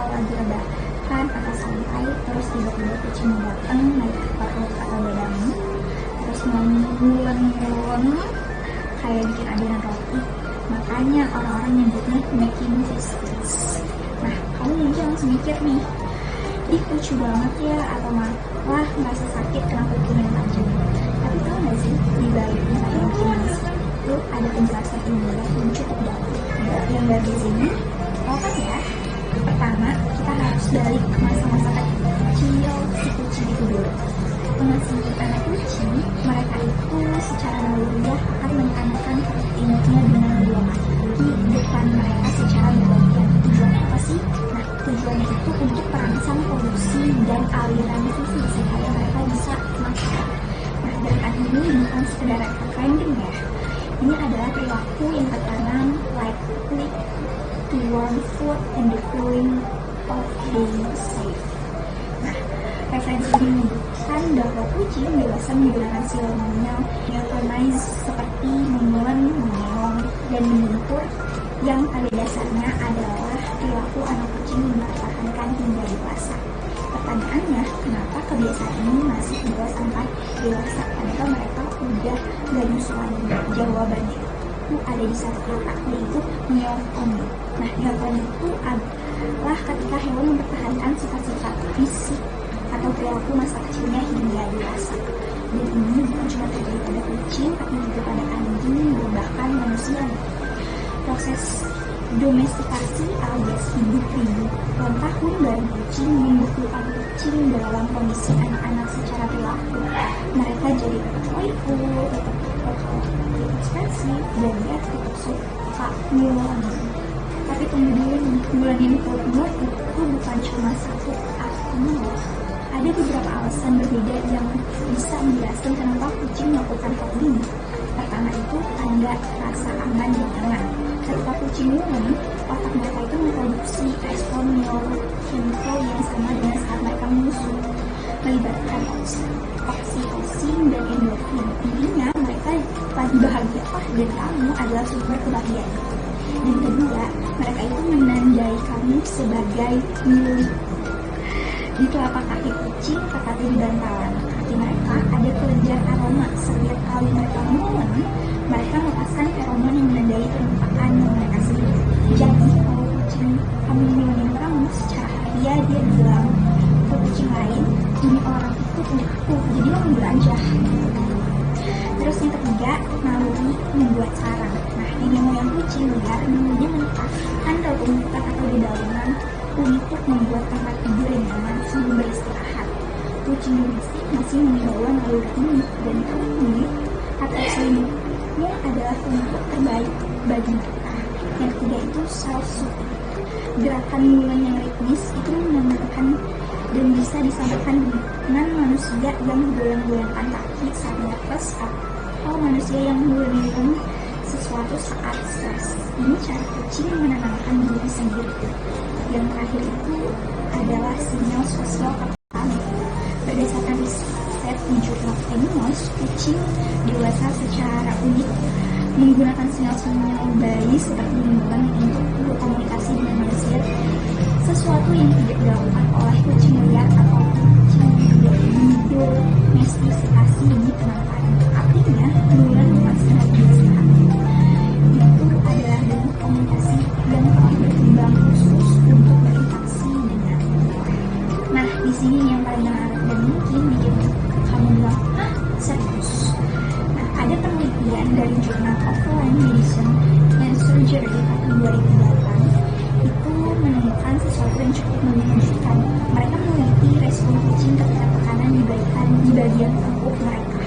kalau lagi rebahan atau santai, terus tiba-tiba kucing datang naik ke perut atau dadamu, terus mau ngulen kayak bikin adonan roti. Makanya orang-orang nyebutnya making biscuits. Nah, kamu mungkin langsung mikir nih, ih lucu banget ya, atau malah merasa sakit kenapa bikin tajam. Tapi tahu nggak sih, di balik apa yang bikin manusia itu ada penjelasan ilmiah yang cukup dalam. Yang dari sini, apa ya? Pertama, kita harus balik ke masa-masa kecil si kucing itu dulu. Masih anak kucing, mereka itu secara naluriah akan menekankan induknya dengan dua kaki di depan mereka secara bergantian. Tujuannya apa sih? Nah, tujuannya itu untuk perangsang polusi dan aliran susu supaya mereka bisa makan. Nah, gerakan ini bukan sekedar finding ya. Ini adalah perilaku yang tertanam likely to want food and the feeling of being safe. Nah, referensi ini menyebutkan bahwa kucing dewasa menggunakan seremonial neocornize seperti mengulen, mengeong, dan menyempur yang pada dasarnya adalah perilaku anak kucing yang dipertahankan hingga dewasa. Pertanyaannya, kenapa kebiasaan ini masih dibawa sampai dewasa padahal mereka udah gak nyusul lagi? Jawabannya itu ada di satu kata, yaitu neocorny. Nah, neocorny itu adalah ketika hewan mempertahankan sifat-sifat fisik atau perilaku masa kecilnya hingga dewasa. Dan ini bukan cuma terjadi pada kucing, tapi juga pada anjing dan bahkan manusia. Proses domestikasi alias hidup ribuan tahun bareng kucing membuktikan kucing dalam kondisi anak-anak secara perilaku. Mereka jadi tetap playful, tetap ekspresif, dan dia tetap suka ngulang. Tapi tunggu dulu nih, ngulangin mulut itu bukan cuma satu akun. Ada beberapa alasan berbeda yang bisa menjelaskan kenapa kucing melakukan hal ini. Pertama itu tanda rasa aman dan nyaman. Ketika kucing ngulen, otak mereka itu memproduksi respon neurochemical yang sama dengan saat mereka musuh, melibatkan oksitosin dan endorfin. Intinya mereka lagi bahagia dan kamu adalah sumber kebahagiaan. Dan kedua, mereka itu menandai kamu sebagai milik. Di telapak kaki kucing, tepatnya di bantalan kaki mereka, ada kelenjar aroma. Setiap kali mereka ngulen, mereka melepaskan feromon yang menandai permukaan yang mereka sendiri. Jadi, kalau kucing kamu ngulenin kamu, secara hadiah dia bilang ke kucing lain, ini orang itu punya aku, jadi lo mundur aja. Terus yang ketiga, naluri membuat sarang. Nah, ini moyang kucing liar dulunya menetapkan dalam pembukaan atau di dalam untuk membuat tempat tidur yang nyaman sebelum beristirahat. Kucing domestik masih membawa naluri ini, dan ini atau selimutnya adalah untuk terbaik bagi mereka. Yang ketiga itu self-soothing. Gerakan ngulen yang ritmis itu menenangkan dan bisa disamakan dengan manusia yang goyang-goyangkan kaki saat nervous atau manusia yang ngulen sesuatu saat stres. Ini cara kucing menenangkan diri sendiri. Yang terakhir itu adalah sinyal sosial pertama. Berdasarkan riset di Journal of Animals, kucing dewasa secara unik menggunakan sinyal-sinyal bayi seperti ngulen untuk berkomunikasi dengan manusia, sesuatu yang tidak dilakukan oleh kucing liar atau kucing yang tidak didomestikasi di penangkaran. Artinya, ngulen bukan sekedar kebiasaan. Itu adalah bentuk komunikasi yang telah berkembang khusus untuk berinteraksi dengan orang. Nah, di sini yang paling menarik dan mungkin bikin kamu bilang, hah, serius? Nah, ada penelitian dari Journal of Feline Medicine and Surgery tahun 2008 itu menemukan sesuatu yang cukup mengejutkan. Mereka meneliti respon kucing ketika tekanan diberikan di bagian tengkuk mereka,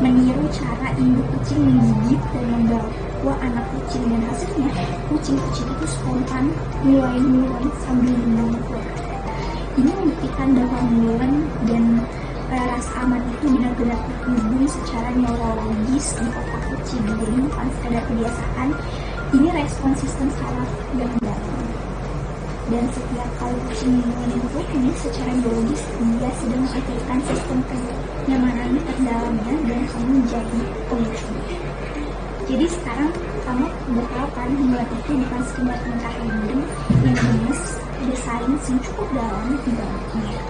meniru cara induk kucing menggigit dan membawa anak kucing, dan hasilnya kucing-kucing itu spontan mulai sambil menangkut. Ini membuktikan bahwa ngulen dan rasa aman itu benar-benar terhubung secara neurologis di otak kucing. Jadi bukan sekedar kebiasaan, ini respon sistem saraf yang dalam. Dan setiap kali kucing menyentuh ini secara biologis, dia sedang mengaktifkan sistem kenyamanan terdalamnya dan kamu menjadi pemicu. Jadi sekarang kamu udah tahu kan, ngulen itu bukan sekedar tingkah laku yang gemes ada sains yang cukup dalam di dalamnya.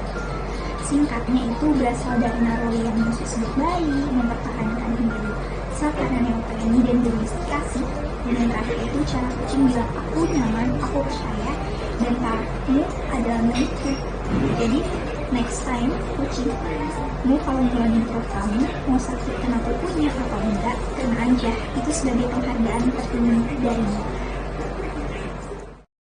Singkatnya itu berasal dari naroli yang disebut bayi, mempertahankan diri saat yang pengen dan domestikasi. Dan yang terakhir itu cara kucing bilang aku nyaman, aku percaya, dan kamu adalah milikku. Jadi next time kucing mau kalau ngeluarin perut kamu, mau sakit kena kukunya atau enggak, kena aja. Itu sebagai penghargaan tertinggi darinya.